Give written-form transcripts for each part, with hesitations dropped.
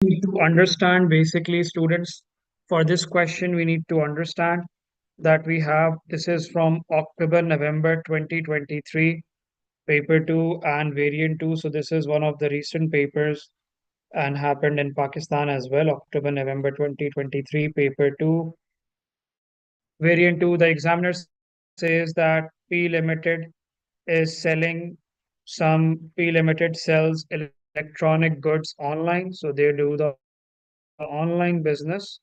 Need to understand basically, students, for this question we need to understand that we have, this is from October November 2023, paper 2 and variant 2. So this is one of the recent papers and happened in Pakistan as well. October November 2023, paper 2, variant 2. The examiner says that P Limited is selling some, P Limited sells electronic goods online, so they do the online business.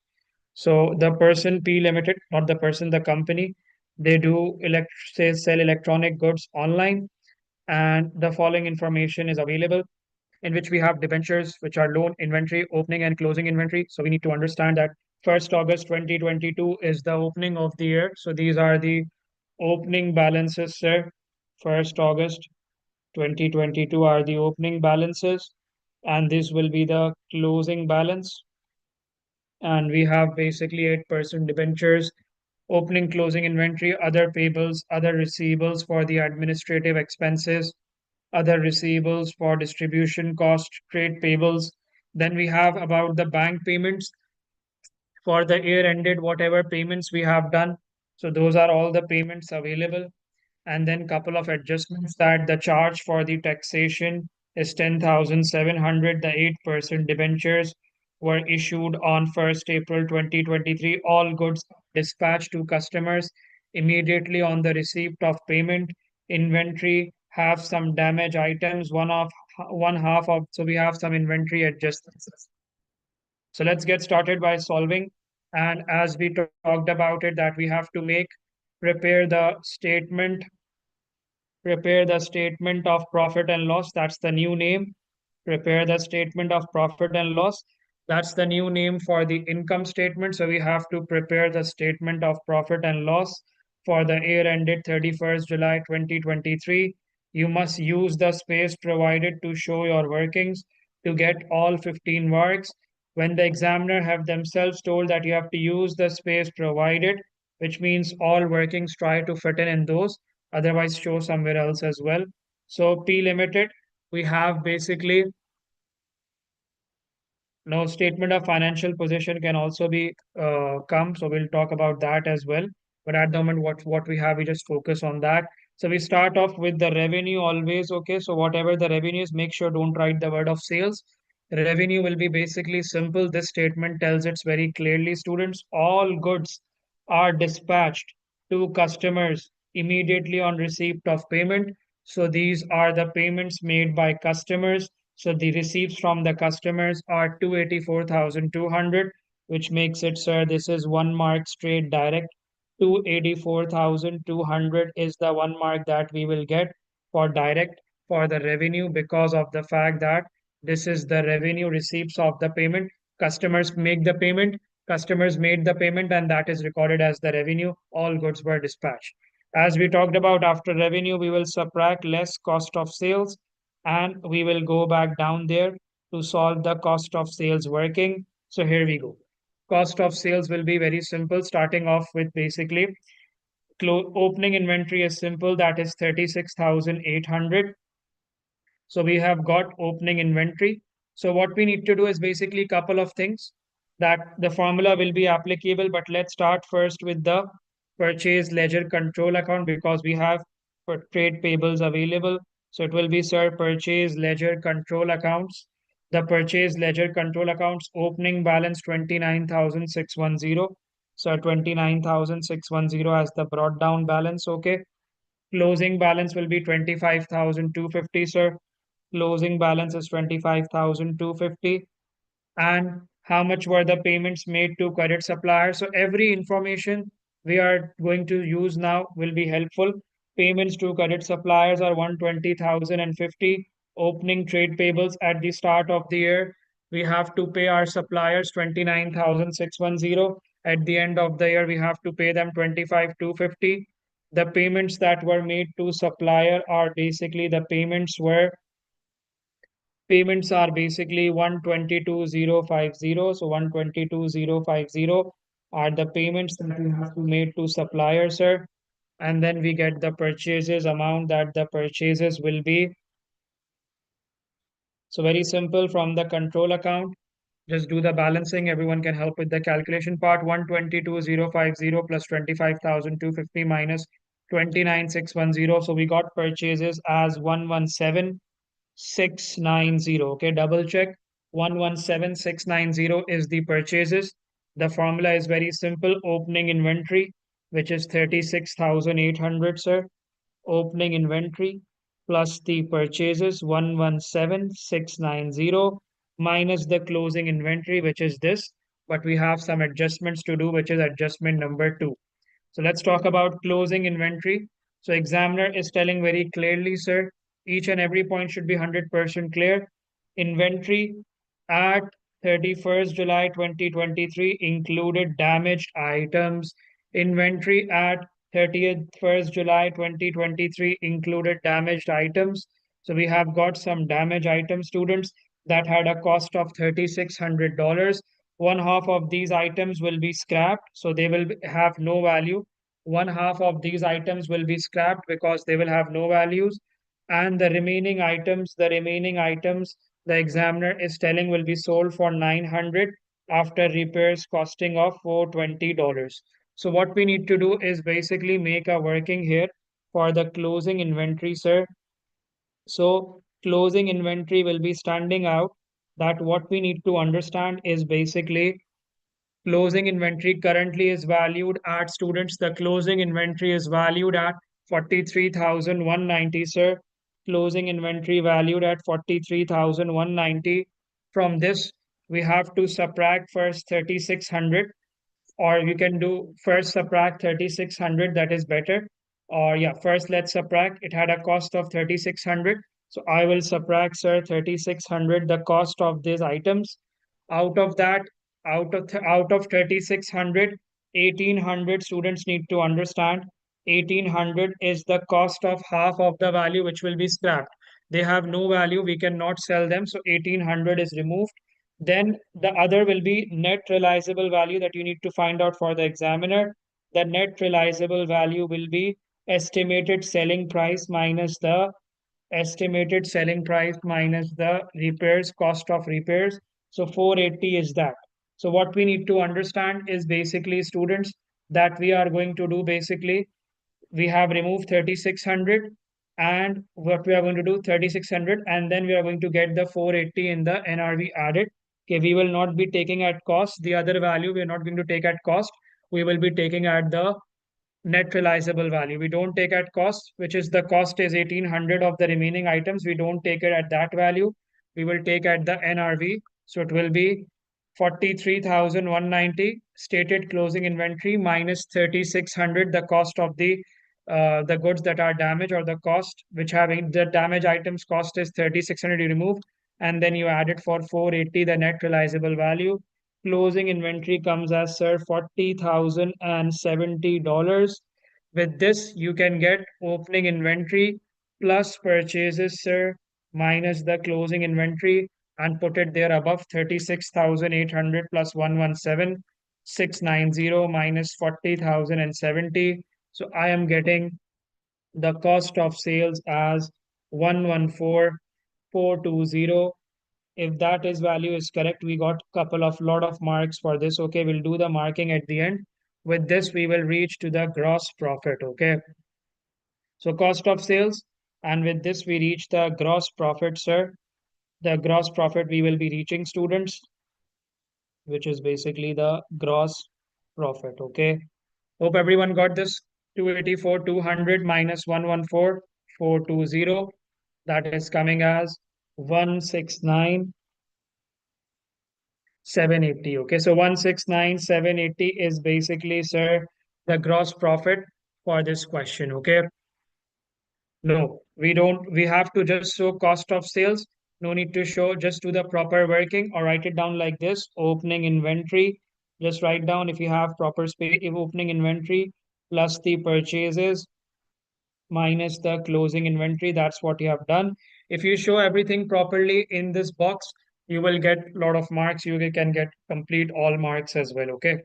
So the person P Limited, not the person, the company, they do say sell electronic goods online, and the following information is available, in which we have debentures, which are loan, inventory, opening and closing inventory. So we need to understand that 1st August 2022 is the opening of the year. So these are the opening balances, sir. 1st August 2022 are the opening balances, and this will be the closing balance. And we have basically 8% debentures, opening closing inventory, other payables, other receivables for the administrative expenses, other receivables for distribution cost, trade payables. Then we have about the bank payments for the year ended, whatever payments we have done. So those are all the payments available. And then couple of adjustments, that the charge for the taxation is 10,700. The 8% debentures were issued on 1st April 2023. All goods dispatched to customers immediately on the receipt of payment. Inventory have some damage items, one half of, so we have some inventory adjustments. So let's get started by solving. And as we talked about it, that we have to make, prepare the statement, prepare the statement of profit and loss. That's the new name. Prepare the statement of profit and loss. That's the new name for the income statement. So we have to prepare the statement of profit and loss for the year ended 31st July 2023. You must use the space provided to show your workings to get all 15 marks. When the examiner have themselves told that you have to use the space provided, which means all workings, try to fit in those, otherwise show somewhere else as well. So P Limited, we have basically, now statement of financial position can also be come. So we'll talk about that as well. But at the moment, what we have, we just focus on that. So we start off with the revenue always. Okay. So whatever the revenue is, make sure don't write the word of sales. Revenue will be basically simple. This statement tells it's very clearly, students, all goods are dispatched to customers immediately on receipt of payment. So these are the payments made by customers. So the receipts from the customers are 284,200, which makes it, sir, this is 1 mark straight direct. 284,200 is the 1 mark that we will get for direct for the revenue, because of the fact that this is the revenue receipts of the payment. Customers make the payment, customers made the payment, and that is recorded as the revenue. All goods were dispatched. As we talked about, after revenue, we will subtract less cost of sales, and we will go back down there to solve the cost of sales working. So here we go. Cost of sales will be very simple, starting off with basically opening inventory is simple, that is 36,800. So we have got opening inventory. So what we need to do is basically a couple of things, that the formula will be applicable, but let's start first with the purchase ledger control account, because we have for trade payables available. So it will be, sir, purchase ledger control accounts. The purchase ledger control accounts opening balance 29,610. So 29,610 as the brought down balance. Okay. Closing balance will be 25,250, sir. Closing balance is 25,250. And how much were the payments made to credit suppliers? So every information we are going to use now will be helpful. Payments to credit suppliers are 120,050. Opening trade payables at the start of the year, we have to pay our suppliers 29,610. At the end of the year, we have to pay them 25,250. The payments that were made to supplier are basically the payments are basically 122,050. So 122,050 are the payments that we have to made to supplier, sir. And then we get the purchases amount, that the purchases will be, so very simple, from the control account. Just do the balancing. Everyone can help with the calculation part. 122,050 plus 25,250 minus 29,610. So we got purchases as 117,690. Okay, double check. 117,690 is the purchases. The formula is very simple. Opening inventory, which is 36,800, sir. Opening inventory plus the purchases 117,690 minus the closing inventory, which is this. But we have some adjustments to do, which is adjustment number two. So let's talk about closing inventory. So examiner is telling very clearly, sir, each and every point should be 100% clear. Inventory at 31st July 2023 included damaged items. Inventory at 31st July 2023 included damaged items. So we have got some damaged items, students, that had a cost of $3,600. One half of these items will be scrapped, so they will have no value. One half of these items will be scrapped because they will have no values. And the remaining items, the examiner is telling will be sold for 900 after repairs costing of $420. So what we need to do is basically make a working here for the closing inventory, sir. So closing inventory will be standing out, that what we need to understand is basically closing inventory currently is valued at, students, the closing inventory is valued at 43,190, sir. Closing inventory valued at 43,190. From this, we have to subtract first 3,600, or you can do first subtract 3,600, that is better. Or yeah, first let's subtract. It had a cost of 3,600. So I will subtract, sir, 3,600, the cost of these items. Out of that, out of 3,600, 1,800, students need to understand, 1,800 is the cost of half of the value which will be scrapped. They have no value, we cannot sell them, so 1,800 is removed. Then the other will be net realizable value that you need to find out for the examiner. The net realizable value will be estimated selling price minus the repairs, cost of repairs. So 480 is that. So what we need to understand is basically, students, that we are going to do basically, we have removed 3,600, and what we are going to do 3,600, and then we are going to get the 480 in the NRV added. Okay, we will not be taking at cost the other value, we are not going to take at cost, we will be taking at the net realizable value. We don't take at cost, which is the cost is 1,800 of the remaining items. We don't take it at that value. We will take at the NRV. So it will be 43,190 stated closing inventory minus 3,600, the cost of the goods that are damaged, or the cost which having the damaged items cost is 3,600 you removed, and then you add it for 480, the net realizable value. Closing inventory comes as, sir, $40,070. With this, you can get opening inventory plus purchases, sir, minus the closing inventory, and put it there above 36,800 plus 117,690 minus 40,070. So I am getting the cost of sales as 114,420. If that is value is correct, we got lot of marks for this. Okay, we'll do the marking at the end. With this, we will reach to the gross profit. Okay, so cost of sales, and with this we reach the gross profit, sir. The gross profit we will be reaching, students, which is basically the gross profit. Okay, hope everyone got this. 284 200 minus 114 420, that is coming as 169 780. Okay, so 169,780 is basically, sir, the gross profit for this question. Okay, no, we don't, we have to just show cost of sales. No need to show, just do the proper working, or write it down like this: opening inventory. Just write down, if you have proper space, if opening inventory plus the purchases minus the closing inventory. That's what you have done. If you show everything properly in this box, you will get a lot of marks. You can get complete all marks as well. Okay.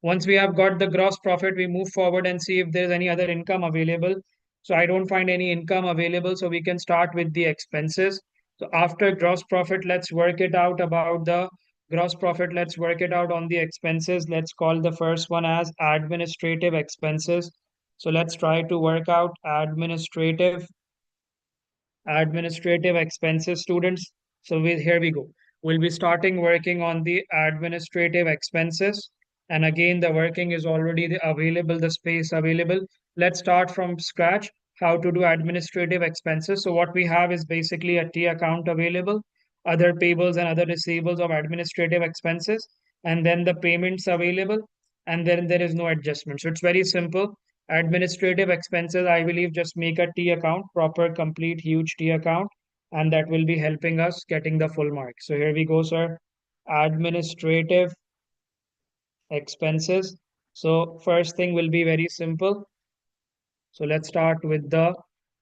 Once we have got the gross profit, we move forward and see if there's any other income available. So I don't find any income available. So we can start with the expenses. So after gross profit, let's work it out about the gross profit. Let's work it out on the expenses. Let's call the first one as administrative expenses. So let's try to work out administrative expenses, students. So here we go. We'll be starting working on the administrative expenses. And again, the working is already available, the space available. Let's start from scratch how to do administrative expenses. So what we have is basically a T account available, other payables and other receivables of administrative expenses, and then the payments available, and then there is no adjustment. So it's very simple. Administrative expenses, I believe, just make a T account, proper, complete, huge T account, and that will be helping us getting the full mark. So here we go, sir. Administrative expenses. So first thing will be very simple. So let's start with the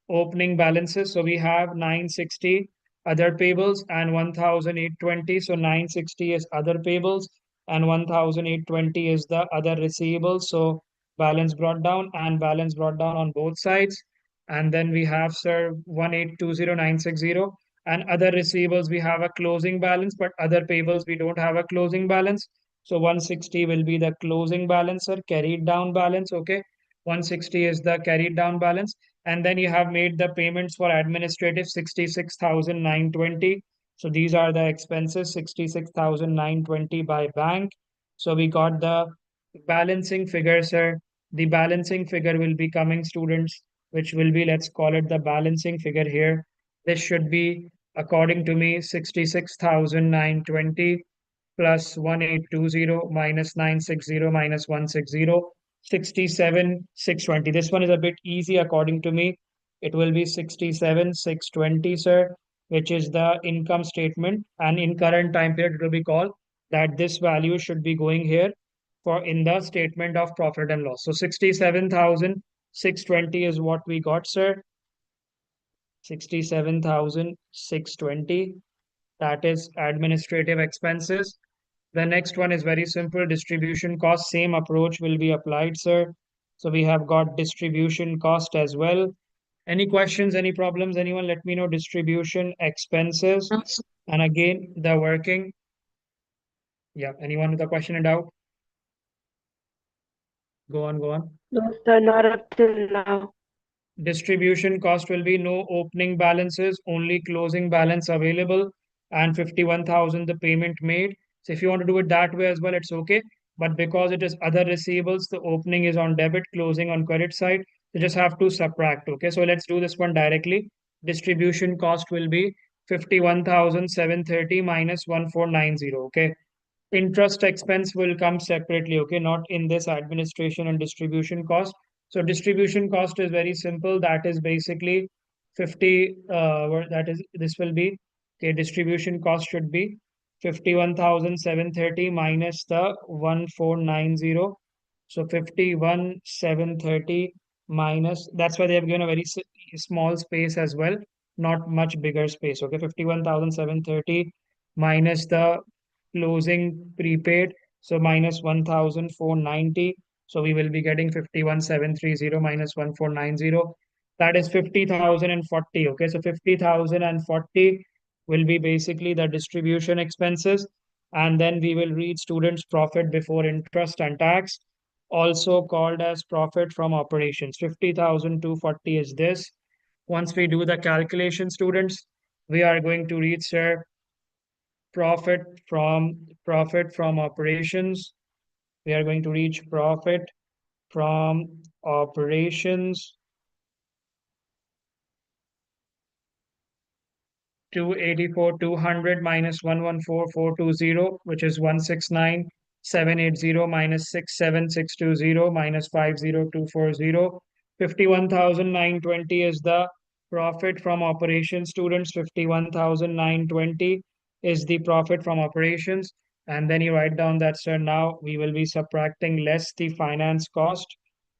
opening balances. So we have 960 other payables and 1,820. So 960 is other payables and 1,820 is the other receivables. So balance brought down on both sides. And then we have, sir, 1,820,960 and other receivables. We have a closing balance, but other payables we don't have a closing balance. So 160 will be the closing balance, sir, carried down balance. Okay. 160 is the carried down balance. And then you have made the payments for administrative 66,920. So these are the expenses 66,920 by bank. So we got the balancing figure, sir. The balancing figure will be coming, students, which will be, let's call it the balancing figure here. This should be, according to me, 66,920 plus 1,820 minus 960 minus 160, 67,620. This one is a bit easy according to me. It will be 67,620, sir, which is the income statement. And in current time period, it will be called that this value should be going here for in the statement of profit and loss. So 67,620 is what we got, sir. 67,620. That is administrative expenses. The next one is very simple. Distribution cost, same approach will be applied, sir. So we have got distribution cost as well. Any questions, any problems? Anyone let me know. Distribution expenses. And again, the working. Yeah, anyone with a question and doubt? Go on, go on. No, sir, not up till now. Distribution cost will be no opening balances, only closing balance available, and 51,000 the payment made. So if you want to do it that way as well, it's okay. But because it is other receivables, the opening is on debit, closing on credit side. You just have to subtract. Okay, so let's do this one directly. Distribution cost will be 51,730 minus 1,490. Okay, interest expense will come separately, okay, not in this administration and distribution cost. So distribution cost is very simple. That is basically 50, that is, this will be, okay, distribution cost should be 51,730 minus the 1,490. So 51,730 minus, that's why they have given a very small space as well, not much bigger space. Okay, 51,730 minus the closing prepaid, so minus 1,490. So we will be getting 51,730 minus 1,490. That is 50,040. Okay, so 50,040 will be basically the distribution expenses. And then we will read students' profit before interest and tax, also called as profit from operations. 50,240 is this. Once we do the calculation, students, we are going to reach, sir, profit from operations. We are going to reach profit from operations 284,200 minus 114,420, which is 169,780 minus 67,620 minus 50,240. 51,920 is the profit from operations, students. 51,920 is the profit from operations. And then you write down that, sir, now we will be subtracting less the finance cost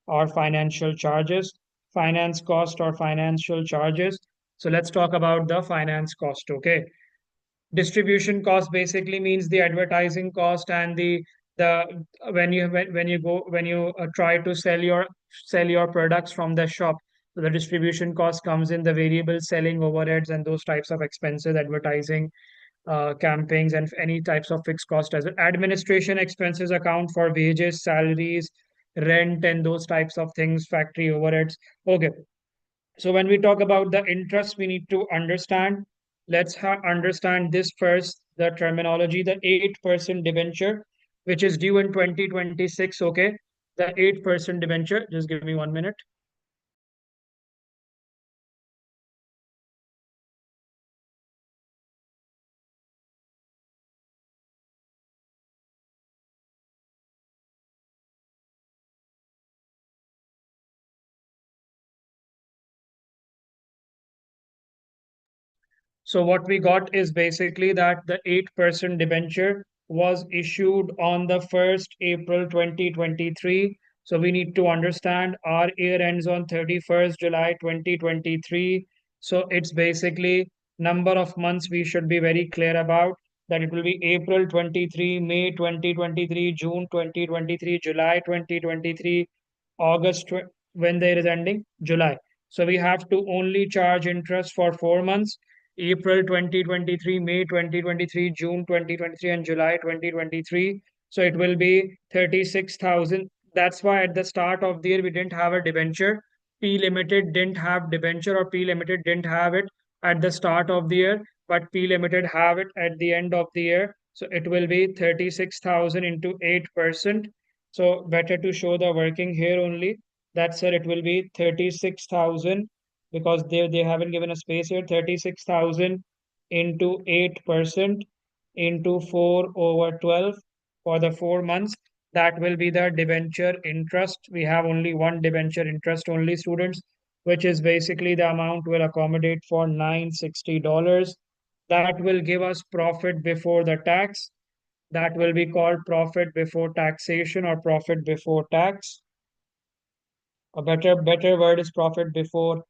or financial charges. Finance cost or financial charges. So let's talk about the finance cost. Okay. Distribution cost basically means the advertising cost and the when you try to sell your products from the shop. So the distribution cost comes in the variable selling overheads and those types of expenses, advertising, campaigns, and any types of fixed cost as well. Administration expenses account for wages, salaries, rent, and those types of things, factory overheads. Okay. So when we talk about the interest, we need to understand. Let's understand this first, the terminology, the 8% debenture, which is due in 2026. Okay. The 8% debenture, just give me 1 minute. So what we got is basically that the 8% debenture was issued on the 1st April 2023. So we need to understand our year ends on 31st July 2023. So it's basically number of months we should be very clear about, that it will be April 23, May 2023, June 2023, July 2023, August when there is ending July. So we have to only charge interest for 4 months: April 2023, May 2023, June 2023, and July 2023. So it will be 36,000. That's why at the start of the year we didn't have a debenture. P Limited didn't have debenture, or P Limited didn't have it at the start of the year, but P Limited have it at the end of the year. So it will be 36,000 into 8%. So better to show the working here only. That's sir, it will be 36,000, because they haven't given a space here. 36,000 into 8% into 4 over 12 for the 4 months. That will be the debenture interest. We have only one debenture interest only, students, which is basically the amount will accommodate for $960. That will give us profit before the tax. That will be called profit before taxation or profit before tax. A better word is profit before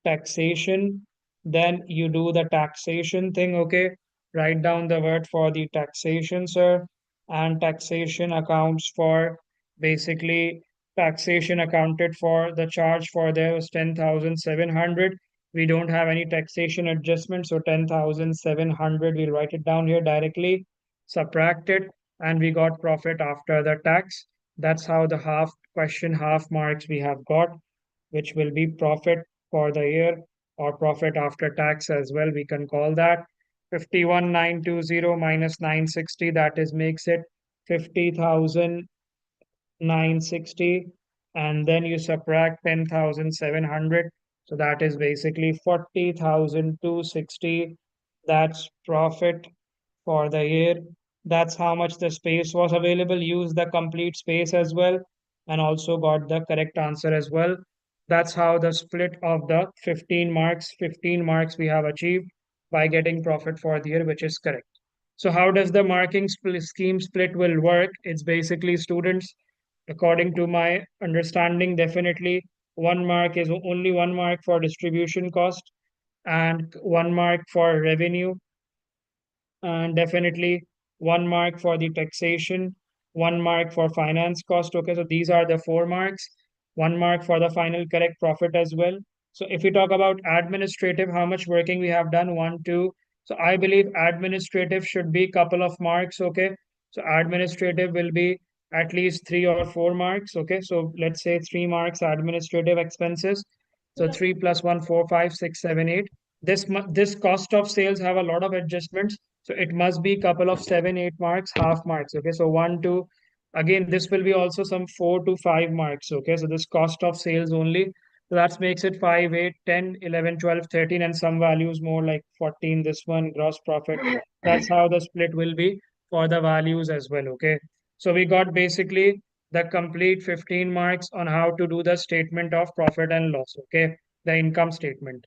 taxation. Then you do the taxation thing. Okay, write down the word for the taxation, sir. And taxation accounts for, basically, taxation accounted for, the charge for there was 10,700. We don't have any taxation adjustment, so 10,700, we'll write it down here directly, subtract it, and we got profit after the tax. That's how the half question, half marks we have got, which will be profit for the year, or profit after tax as well, we can call that. 51,920 minus 960, that is makes it 50,960, and then you subtract 10,700, so that is basically 40,260. That's profit for the year. That's how much the space was available. Use the complete space as well, and also got the correct answer as well. That's how the split of the 15 marks we have achieved by getting profit for the year, which is correct. So how does the marking scheme split will work? It's basically, students, according to my understanding, definitely 1 mark is only 1 mark for distribution cost, and 1 mark for revenue, and definitely 1 mark for the taxation, 1 mark for finance cost. Okay, so these are the 4 marks. 1 mark for the final correct profit as well. So if we talk about administrative, how much working we have done, one, two. So I believe administrative should be couple of marks. Okay, so administrative will be at least 3 or 4 marks. Okay, so let's say 3 marks administrative expenses. So 3 plus 1, 4, 5, 6, 7, 8. This cost of sales have a lot of adjustments, so it must be couple of 7, 8 marks, half marks. Okay, so 1, 2. Again, this will be also some 4 to 5 marks. Okay, so this cost of sales only. So that makes it 5, 8, 10, 11, 12, 13, and some values more like 14. This one, gross profit. That's how the split will be for the values as well. Okay, so we got basically the complete 15 marks on how to do the statement of profit and loss. Okay, the income statement.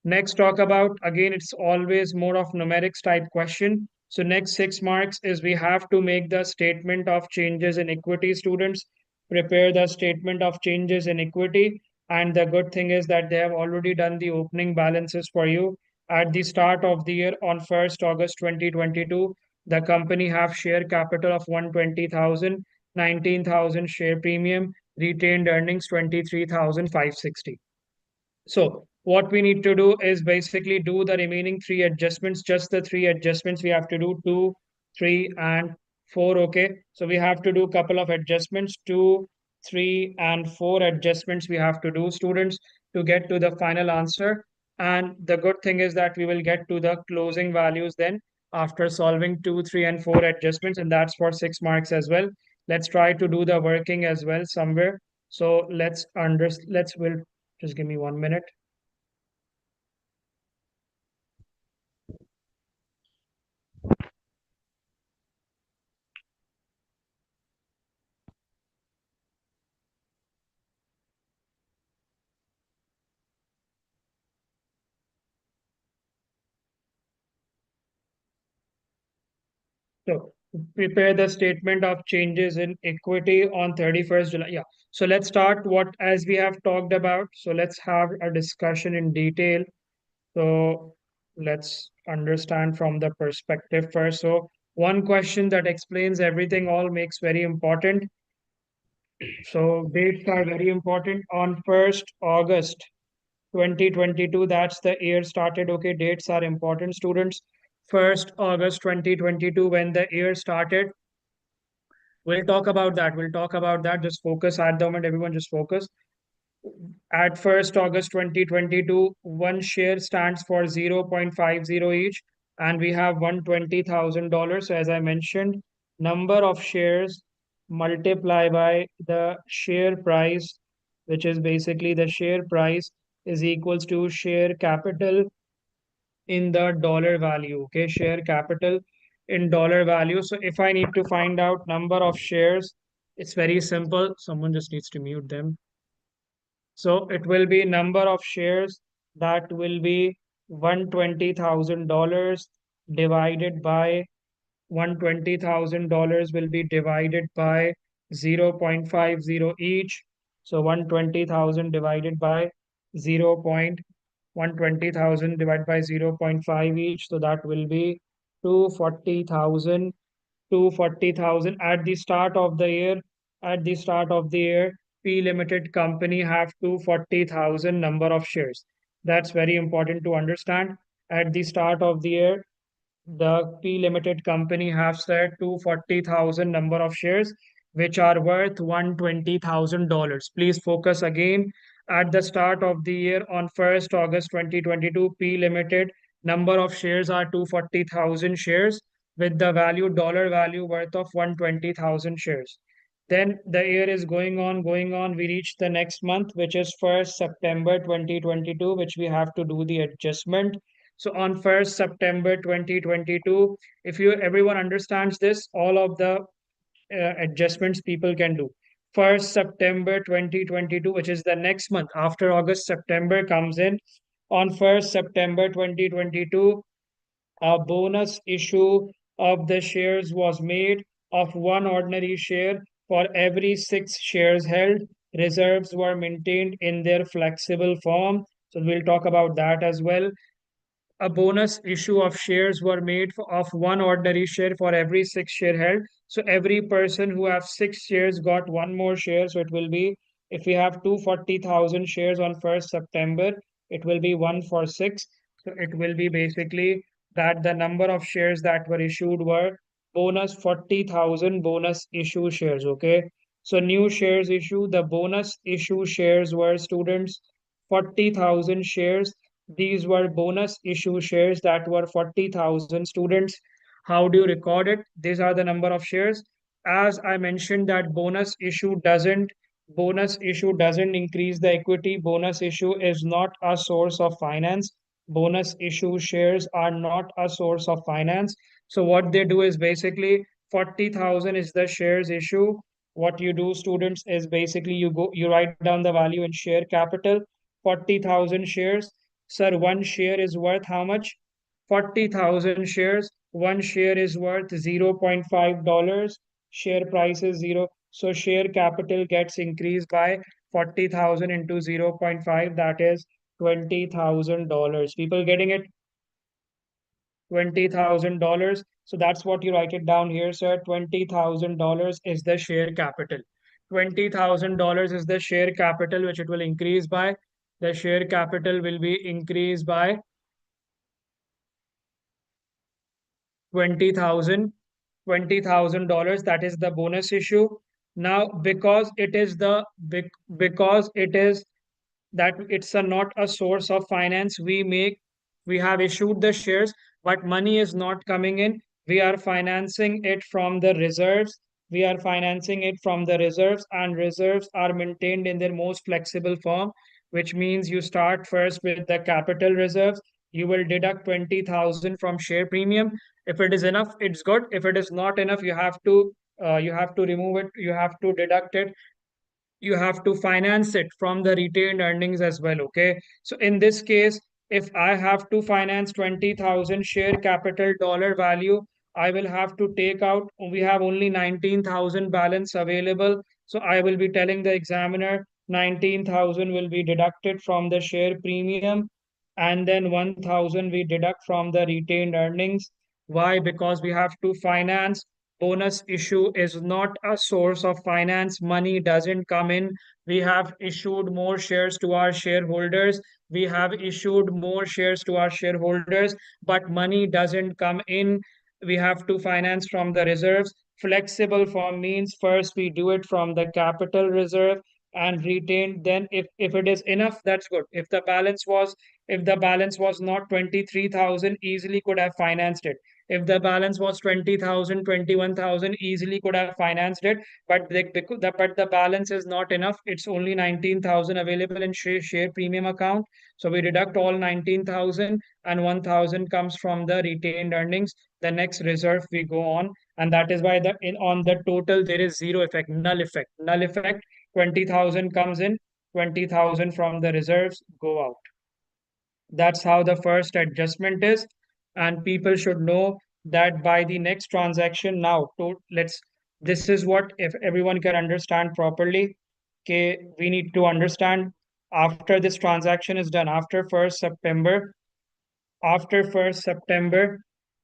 Next, talk about, again, it's always more of numerics type question. So next 6 marks is we have to make the statement of changes in equity, students. Prepare the statement of changes in equity. And the good thing is that they have already done the opening balances for you. At the start of the year on 1st August 2022, the company have share capital of 120,000, 19,000 share premium, retained earnings 23,560. So what we need to do is basically do the remaining three adjustments, just the three adjustments we have to do, two, three, and four. Okay. So we have to do a couple of adjustments, two, three, and four adjustments we have to do, students, to get to the final answer. And the good thing is that we will get to the closing values then after solving two, three, and four adjustments, and that's for 6 marks as well. Let's try to do the working as well somewhere. So let's will just give me 1 minute. So prepare the statement of changes in equity on 31st July. Yeah. So let's start what as we have talked about. So let's have a discussion in detail. So let's understand from the perspective first. So one question that explains everything all makes very important. So dates are very important. On 1st August 2022, that's the year started. Okay, dates are important, students. 1st August 2022, when the year started. We'll talk about that. We'll talk about that. Just focus at the moment. Everyone just focus. At 1st August 2022, one share stands for 0.50 each, and we have $120,000. So as I mentioned, number of shares multiply by the share price, which is basically the share price is equals to share capital in the dollar value. Okay, share capital in dollar value. So if I need to find out number of shares, it's very simple. Someone just needs to mute them. So it will be number of shares, that will be $120,000 divided by $120,000 will be divided by 0.50 each. So 120,000 divided by 0.120,000 divided by 0.5 each. So that will be 240,000. 240,000 at the start of the year. At the start of the year, P Limited company have 240,000 number of shares. That's very important to understand. At the start of the year, the P Limited company has said 240,000 number of shares, which are worth $120,000. Please focus again. At the start of the year on 1st August 2022, P Limited number of shares are 240,000 shares with the value dollar value worth of 120,000 shares. Then the year is going on, going on. We reach the next month, which is 1st September 2022, which we have to do the adjustment. So on 1st September 2022, if you everyone understands this, all of the adjustments people can do. 1st September 2022, which is the next month after August, September comes in. On 1st September 2022, a bonus issue of the shares was made of one ordinary share for every six shares held. Reserves were maintained in their flexible form. So we'll talk about that as well. A bonus issue of shares were made of one ordinary share for every six share held. So every person who have six shares got one more share. So it will be, if we have 240,000 shares on 1st September, it will be one for six. So it will be basically that the number of shares that were issued were bonus 40,000 bonus issue shares. Okay. So new shares issue, the bonus issue shares were, students, 40,000 shares. These were bonus issue shares that were 40,000, students. How do you record it? These are the number of shares. As I mentioned that bonus issue doesn't increase the equity. Bonus issue is not a source of finance. Bonus issue shares are not a source of finance. So what they do is basically 40,000 is the shares issue. What you do, students, is basically you write down the value in share capital. 40,000 shares. Sir, one share is worth how much? 40,000 shares. One share is worth $0.5. Share price is zero. So share capital gets increased by 40,000 into 0.5. That is $20,000. People getting it? $20,000. So that's what you write it down here, sir. $20,000 is the share capital. $20,000 is the share capital, which it will increase by. the share capital will be increased by 20,000, $20,000. That is the bonus issue. Now, because it is that it's not a source of finance, we have issued the shares, but money is not coming in. We are financing it from the reserves. We are financing it from the reserves, and reserves are maintained in their most flexible form, which means you start first with the capital reserves. You will deduct 20,000 from share premium. If it is enough, it's good. If it is not enough, you have to remove it. You have to deduct it. You have to finance it from the retained earnings as well. Okay. So in this case, if I have to finance 20,000 share capital dollar value, I will have to take out, we have only 19,000 balance available. So I will be telling the examiner 19,000 will be deducted from the share premium, and then 1,000 we deduct from the retained earnings. Why? Because we have to finance. Bonus issue is not a source of finance. Money doesn't come in. We have issued more shares to our shareholders. We have issued more shares to our shareholders, but money doesn't come in. We have to finance from the reserves. Flexible form means first we do it from the capital reserve and retained. Then if it is enough, that's good. If the balance was not 23,000, easily could have financed it. If the balance was 20,000, 21,000, easily could have financed it. But the balance is not enough. It's only 19,000 available in share premium account. So we deduct all 19,000, and 1,000 comes from the retained earnings. The next reserve we go on. And that is why on the total, there is zero effect, null effect, null effect. 20,000 comes in, 20,000 from the reserves go out. That's how the first adjustment is. And people should know that by the next transaction now, this is what, if everyone can understand properly, okay, we need to understand after this transaction is done, after 1st September,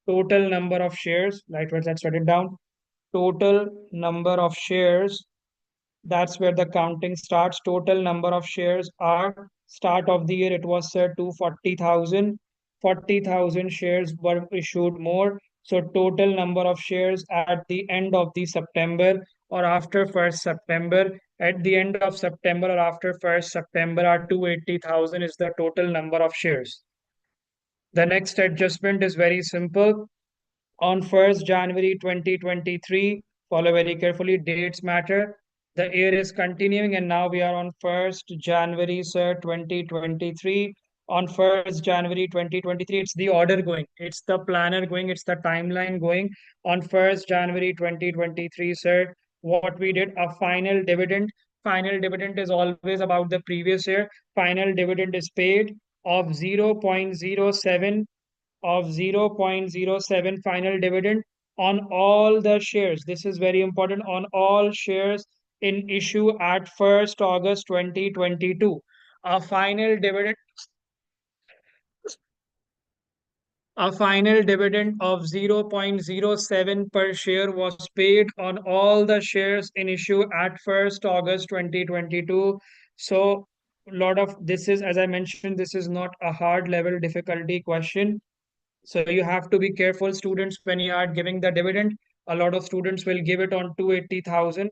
total number of shares, let's write it down. Total number of shares, that's where the counting starts. Total number of shares are, start of the year it was said 240,000. 40,000 shares were issued more. So total number of shares at the end of the September or after 1st September, at the end of September or after 1st September are 280,000 is the total number of shares. The next adjustment is very simple. On 1st January 2023, follow very carefully, dates matter. The year is continuing, and now we are on 1st January, sir, 2023. On 1st January 2023, it's the order going, it's the planner going, it's the timeline going. On 1st January 2023, sir, what we did, a final dividend. Final dividend is always about the previous year. Final dividend is paid of 0.07 final dividend on all the shares. This is very important, on all shares in issue at 1st August 2022. A final dividend a final dividend of 0.07 per share was paid on all the shares in issue at 1st August 2022. So lot of this is, as I mentioned, this is not a hard level difficulty question. So you have to be careful, students, when you are giving the dividend. A lot of students will give it on 280,000,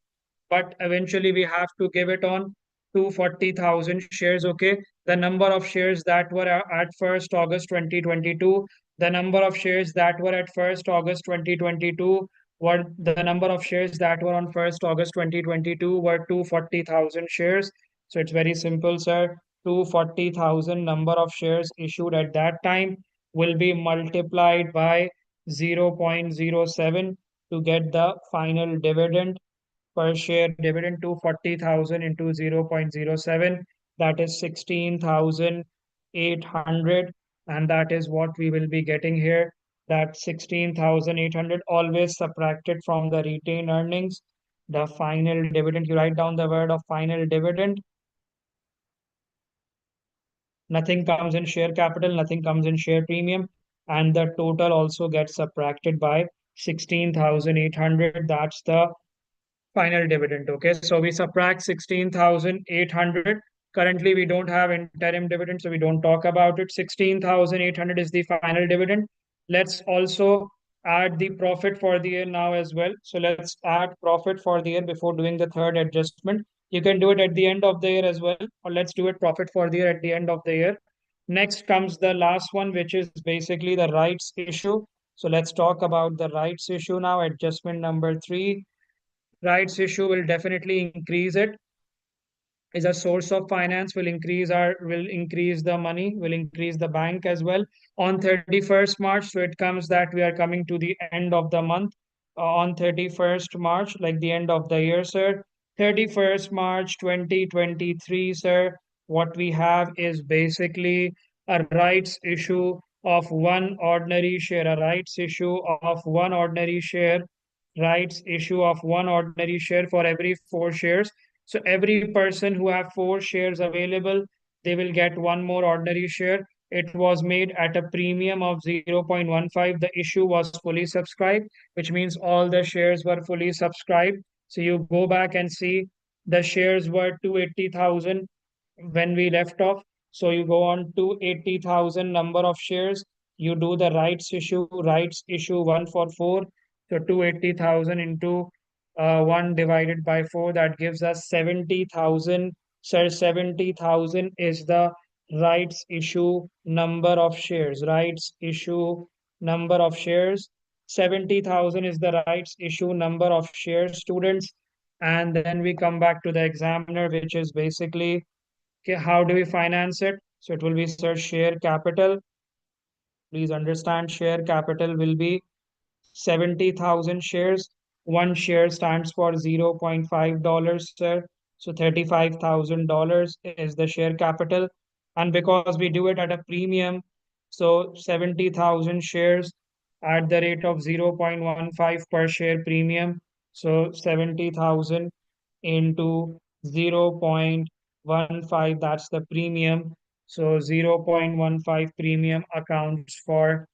but eventually we have to give it on 240,000 shares. Okay. The number of shares that were at 1st August 2022, the number of shares that were at 1st August 2022 were the number of shares that were on 1st August 2022 were 240,000 shares. So it's very simple, sir. 240,000 number of shares issued at that time will be multiplied by 0.07 to get the final dividend. Per share dividend, 240,000 into 0.07, that is 16,800, and that is what we will be getting here. That 16,800 always subtracted from the retained earnings. The final dividend, you write down the word of final dividend. Nothing comes in share capital, nothing comes in share premium, and the total also gets subtracted by 16,800. That's the final dividend. Okay, so we subtract 16,800, Currently, we don't have interim dividend, so we don't talk about it. 16,800 is the final dividend. Let's also add the profit for the year now as well. So let's add profit for the year before doing the third adjustment. You can do it at the end of the year as well, or let's do it profit for the year at the end of the year. Next comes the last one, which is basically the rights issue. So let's talk about the rights issue now. Adjustment number three. Rights issue will definitely increase it, is a source of finance, will increase the money, will increase the bank as well on 31st March. So it comes that we are coming to the end of the month, on 31st March, like the end of the year, sir. 31st March 2023, sir. What we have is basically a rights issue of one ordinary share, a rights issue of one ordinary share, rights issue of one ordinary share for every four shares. So every person who have four shares available, they will get one more ordinary share. It was made at a premium of 0.15. The issue was fully subscribed, which means all the shares were fully subscribed. So you go back and see the shares were 280,000 when we left off. So you go on to 80,000 number of shares. You do the rights issue one for four. So 280,000 into 1 divided by 4, that gives us 70,000. Sir, 70,000 is the rights issue number of shares. Rights issue number of shares. 70,000 is the rights issue number of shares, students. And then we come back to the examiner, which is basically, okay, how do we finance it? So it will be, sir, share capital. Please understand, share capital will be 70,000 shares. One share stands for $0.5, sir. So $35,000 is the share capital. And because we do it at a premium, so 70,000 shares at the rate of 0.15 per share premium. So 70,000 into 0.15, that's the premium. So 0.15 premium accounts for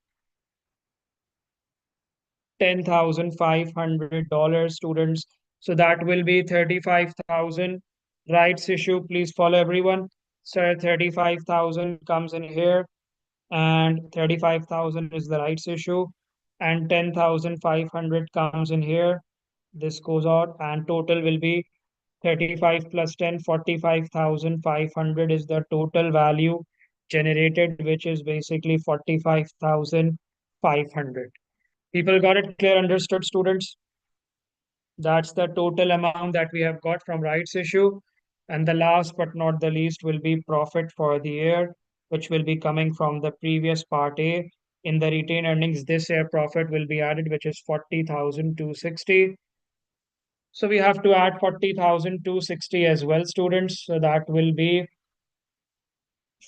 $10,500, students. So that will be 35,000. Rights issue, please follow everyone. Sir, 35,000 comes in here, and 35,000 is the rights issue, and 10,500 comes in here. This goes out, and total will be 35 plus 10, 45,500 is the total value generated, which is basically 45,500. People got it clear, understood, students? That's the total amount that we have got from rights issue. And the last but not the least will be profit for the year, which will be coming from the previous part A. In the retained earnings, this year profit will be added, which is 40,260. So we have to add 40,260 as well, students. So that will be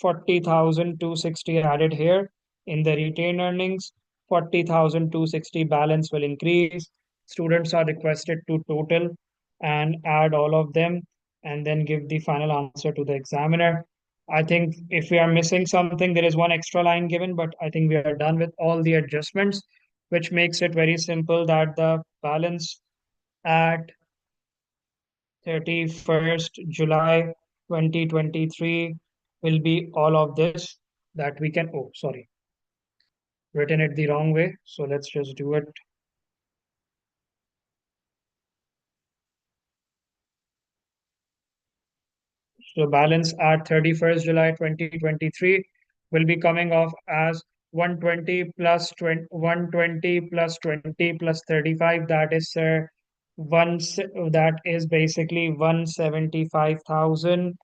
40,260 added here in the retained earnings. 40,260 balance will increase. Students are requested to total and add all of them and then give the final answer to the examiner. I think if we are missing something, there is one extra line given, but I think we are done with all the adjustments, which makes it very simple that the balance at 31st July 2023 will be all of this that we can, oh, sorry, written it the wrong way. So let's just do it. So balance at 31st July 2023 will be coming off as 120 plus 20, 120 plus 20 plus 35. That is, that is basically 175,000.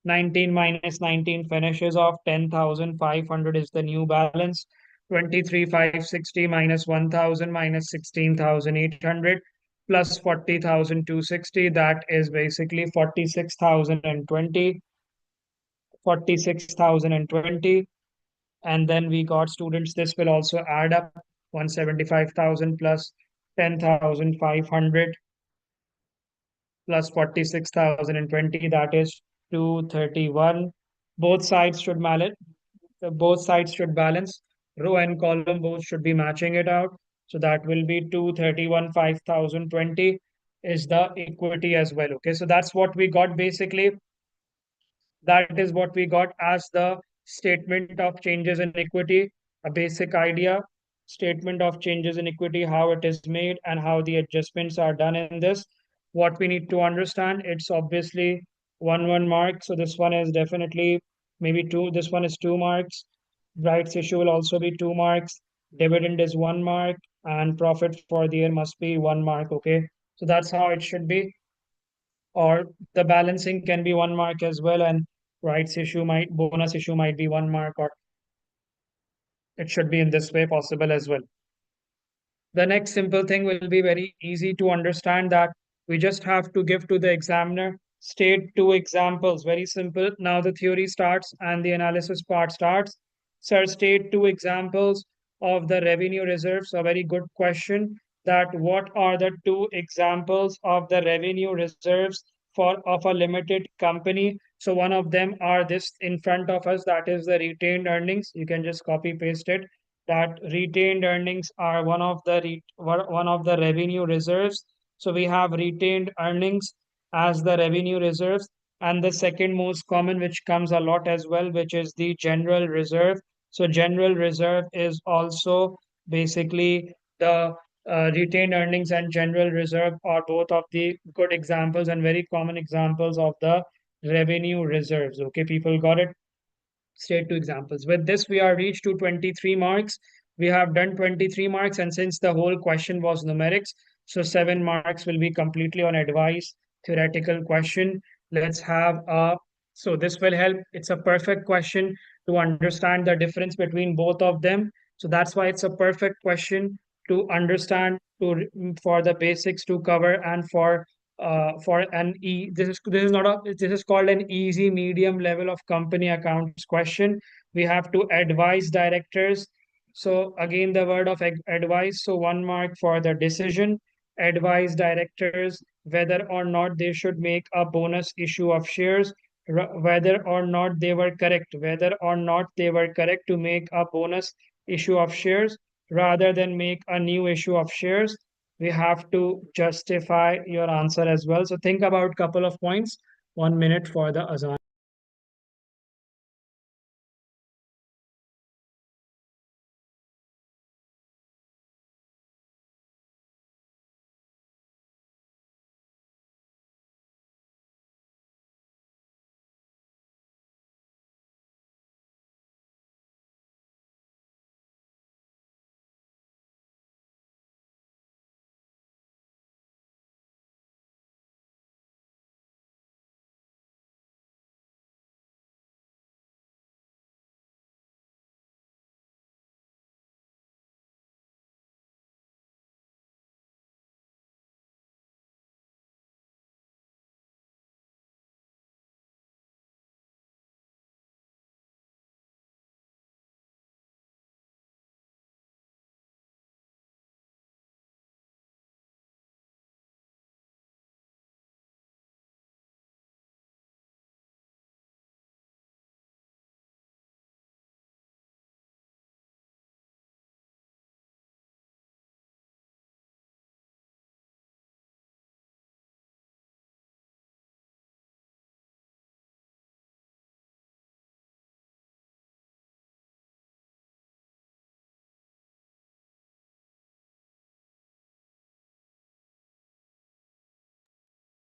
19 minus 19 finishes off 10,500 is the new balance. 23,560 minus 1,000 minus 16,800 plus 40,260. That is basically 46,020. 46,020. And then we got, students, this will also add up 175,000 plus 10,500 plus 46,020, that is 231. Both sides should mallet, both sides should balance. Row and column both should be matching it out. So that will be 231, 5,020 is the equity as well. Okay, so that's what we got basically. That is what we got as the statement of changes in equity, a basic idea, statement of changes in equity, how it is made and how the adjustments are done in this. What we need to understand, it's obviously 1 mark. So this one is definitely maybe two. This one is 2 marks. Rights issue will also be 2 marks. Dividend is 1 mark, and profit for the year must be 1 mark. Okay. So that's how it should be. Or the balancing can be 1 mark as well, and bonus issue might be 1 mark, or it should be in this way possible as well. The next simple thing will be very easy to understand, that we just have to give to the examiner, state 2 examples, very simple. Now the theory starts and the analysis part starts. Sir, state 2 examples of the revenue reserves. A very good question, that what are the 2 examples of the revenue reserves for of a limited company? So one of them are this in front of us, that is the retained earnings. You can just copy paste it, that retained earnings are one of the revenue reserves. So we have retained earnings as the revenue reserves. And the second most common, which comes a lot as well, which is the general reserve. So general reserve is also basically the retained earnings, and general reserve are both of the good examples and very common examples of the revenue reserves. Okay, people got it? State 2 examples. With this, we are reached to 23 marks. We have done 23 marks, and since the whole question was numerics, so 7 marks will be completely on advice, theoretical question. Let's have a, so this will help. It's a perfect question to understand the difference between both of them. So that's why it's a perfect question to understand, for the basics to cover, and for an this is not a this is called an easy medium level of company accounts question. We have to advise directors. So again, the word of advice. So 1 mark for the decision. Advise directors whether or not they should make a bonus issue of shares, whether or not they were correct, to make a bonus issue of shares rather than make a new issue of shares. We have to justify your answer as well. So think about couple of points. 1 minute for the azan.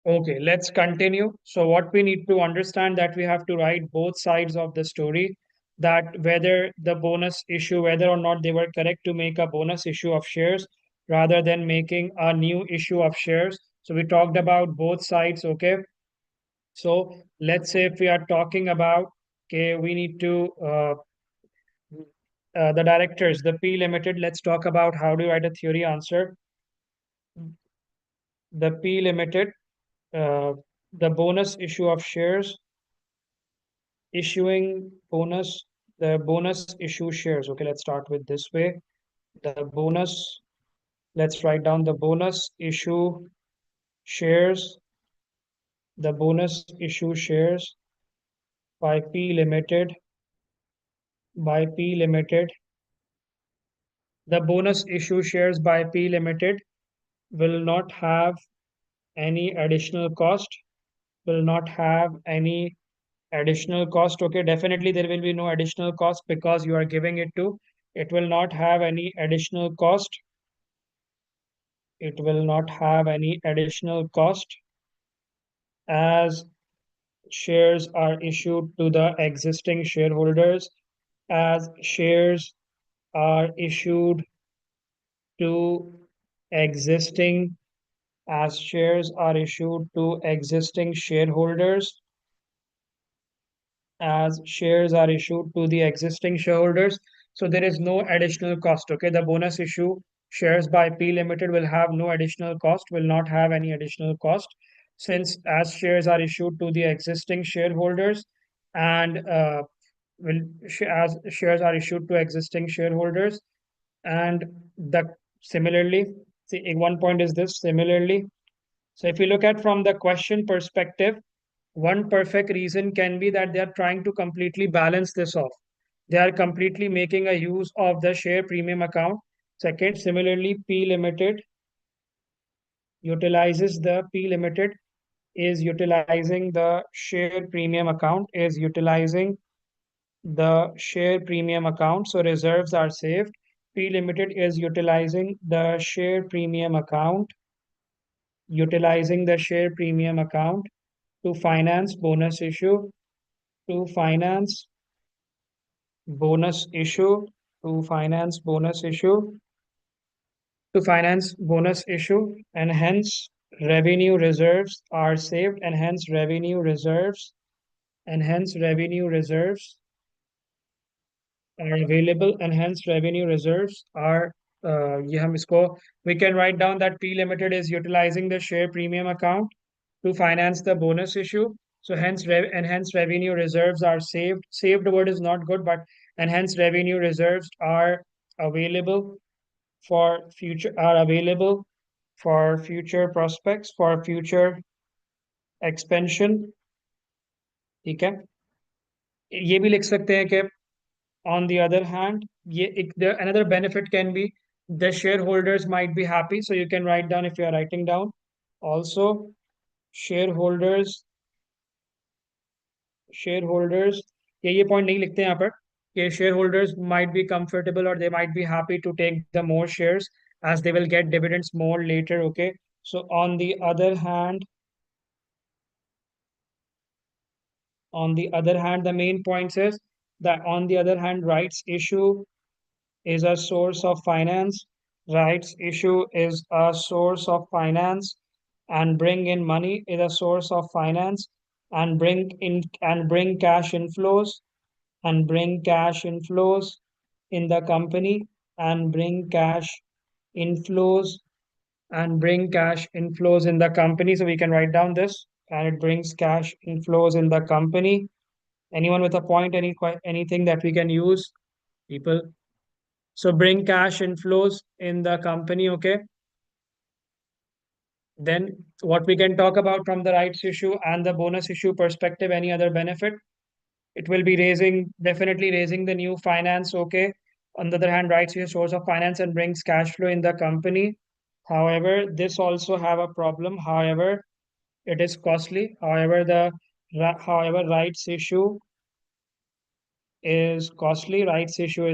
Okay, let's continue. So what we need to understand, that we have to write both sides of the story, that whether the bonus issue, whether or not they were correct to make a bonus issue of shares rather than making a new issue of shares. So we talked about both sides. Okay. So let's say if we are talking about, okay, we need to the directors, the P limited. Let's talk about how do you write a theory answer. The P limited, uh, the bonus issue of shares, issuing bonus, the bonus issue shares. Okay, let's start with this way. The bonus, let's write down the bonus issue shares, the bonus issue shares by P limited, by P limited. The bonus issue shares by P limited will not have any additional cost, will not have any Additional cost, okay, definitely there will be no additional cost because you are giving it to, it will not have any additional cost. It will not have any additional cost as shares are issued to the existing shareholders, as shares are issued to existing, as shares are issued to existing shareholders, as shares are issued to the existing shareholders. So there is no additional cost. Okay, the bonus issue shares by P Limited will have no additional cost, will not have any additional cost, since as shares are issued to the existing shareholders and will as shares are issued to existing shareholders and the similarly, see, one point is this similarly. So if you look at from the question perspective, one perfect reason can be that they are trying to completely balance this off. They are completely making a use of the share premium account. Second, similarly, P Limited is utilizing the share premium account, is utilizing the share premium account. So reserves are saved. P Limited is utilizing the share premium account to finance bonus issue, to finance bonus issue, to finance bonus issue, to finance bonus issue, and hence revenue reserves are saved, and hence revenue reserves are available, and hence revenue reserves are ये हम इसको we can write down that P Limited is utilizing the share premium account to finance the bonus issue. So hence revenue reserves are saved. Saved word is not good, but and hence revenue reserves are available available for future prospects, for future expansion. ठीक है, ये भी लिख सकते हैं कि on the other hand, another benefit can be the shareholders might be happy. So you can write down if you are writing down. Also, shareholders shareholders ये point नहीं लिखते हैं यहाँ पर कि shareholders might be comfortable or they might be happy to take the more shares as they will get dividends more later. Okay, so on the other hand, the main point is that on the other hand, rights issue is a source of finance. Rights issue is a source of finance, and bring in money is a source of finance, and bring cash inflows, and bring cash inflows in the company, and bring cash inflows, in the company. So we can write down this, and it brings cash inflows in the company. Anyone with a point, anything that we can use, people? So bring cash inflows in the company, okay? Then what we can talk about from the rights issue and the bonus issue perspective, any other benefit? It will be definitely raising the new finance, okay? On the other hand, rights issue source of finance and brings cash flow in the company. However, this also have a problem. However, it is costly. However, rights issue is costly. Rights issue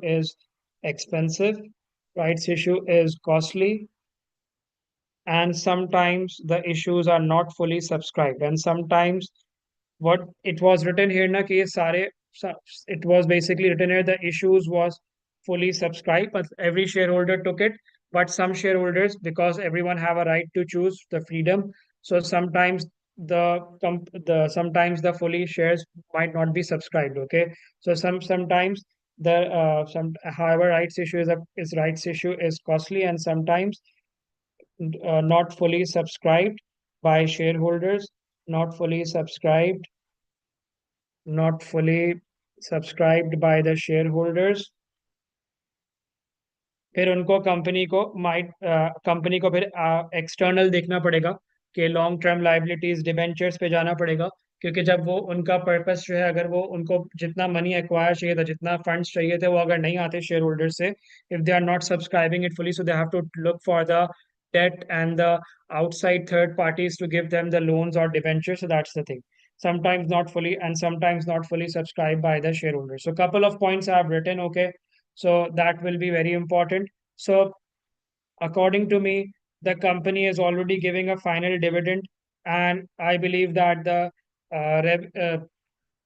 is expensive. Rights issue is costly, and sometimes the issues are not fully subscribed. And sometimes what it was written here na कि ये it was basically written here the issues was fully subscribed, but every shareholder took it. But some shareholders, because everyone have a right to choose the freedom, so sometimes the fully shares might not be subscribed. Okay, so sometimes the some however rights issue is costly, and sometimes not fully subscribed by shareholders, not fully subscribed not fully subscribed by the shareholders. फिर उनको company को फिर external देखना पड़ेगा कि long term liabilities debentures पे जाना पड़ेगा, क्योंकि जब वो उनका पर्पस जो है, अगर वो उनको जितना मनी एक्वायर चाहिए था, जितना फंड्स चाहिए थे, वो अगर नहीं आते शेयर से, if they are not subscribing it fully, so they have to look for the debt and the outside third parties to give them the loans or debentures. So that's the thing. sometimes not fully, and sometimes not fully subscribed by the shareholders. So couple of points I've written, okay? So that will be very important. So according to me, the company is already giving a final dividend, and I believe that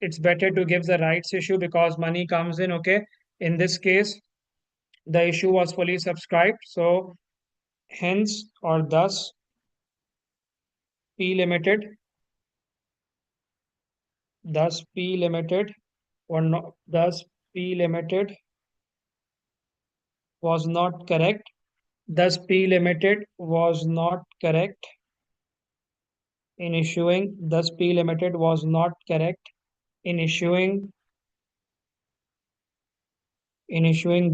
it's better to give the rights issue because money comes in, okay? In this case, the issue was fully subscribed, so hence or thus P Limited, thus P Limited or not, thus P Limited was not correct. Thus P Limited was not correct in issuing. Thus P Limited was not correct in issuing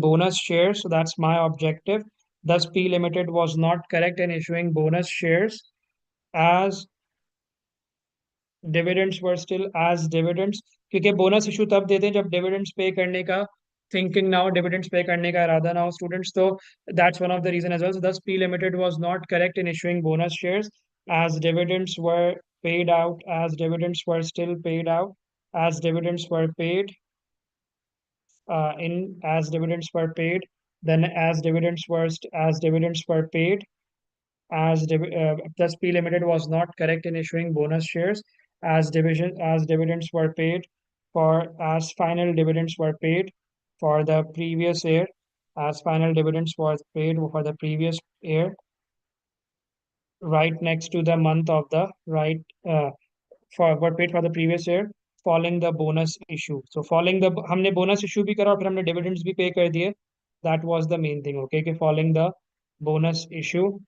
bonus shares. So that's my objective. Thus P Limited was not correct in issuing bonus shares as dividends were still as dividends, क्योंकि bonus issue तब देते हैं जब dividends पे करने का thinking ना हो, डिविडेंड्स पे करने का इरादा ना हो स्टूडेंट्स, तो that's one of the reason as well. So this P limited was not correct in issuing bonus shares as dividends were paid out, as dividends were still paid out, as dividends were paid in as dividends were paid, then as dividends were paid thus P Limited was not correct in issuing bonus shares as dividends were paid for as final dividends were paid for the previous year, as final dividends was paid for the previous year, right next to the month of the right for were paid for the previous year following the bonus issue. So following the हमने bonus issue भी करा और फिर हमने dividends भी pay कर दिए. That was the main thing, okay? कि following the bonus issue,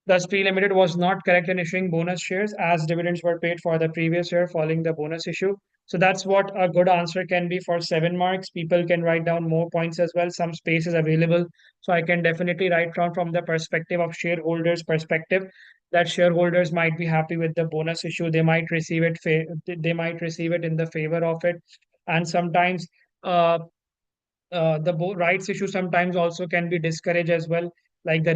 thus, P Limited was not correct in issuing bonus shares as dividends were paid for the previous year following the bonus issue. So that's what a good answer can be for 7 marks. People can write down more points as well. Some space is available. So I can definitely write down from the perspective of shareholders' perspective that shareholders might be happy with the bonus issue. They might receive it. They might receive it in the favor of it, and sometimes uh, rights issue sometimes also can be discouraged as well. Like the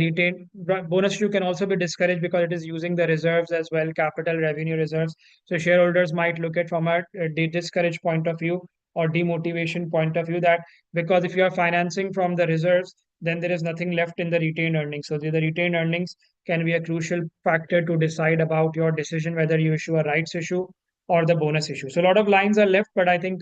bonus issue can also be discouraged because it is using the reserves as well, capital revenue reserves. So shareholders might look at from a discouraged point of view or demotivation point of view, that because if you are financing from the reserves, then there is nothing left in the retained earnings. So the retained earnings can be a crucial factor to decide about your decision whether you issue a rights issue or the bonus issue. So a lot of lines are left, but I think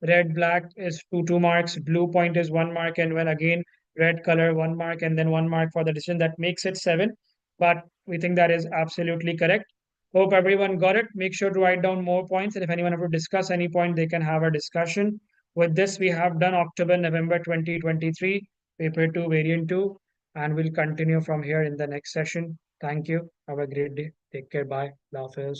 red black is 2 marks, blue point is 1 mark, and when again red color 1 mark, and then 1 mark for the decision, that makes it 7. But we think that is absolutely correct. Hope everyone got it. Make sure to write down more points, and if anyone ever discuss any point, they can have a discussion. With this, we have done October November 2023 paper 2 variant 2, and we'll continue from here in the next session. Thank you. Have a great day. Take care. Bye. Allah Hafiz.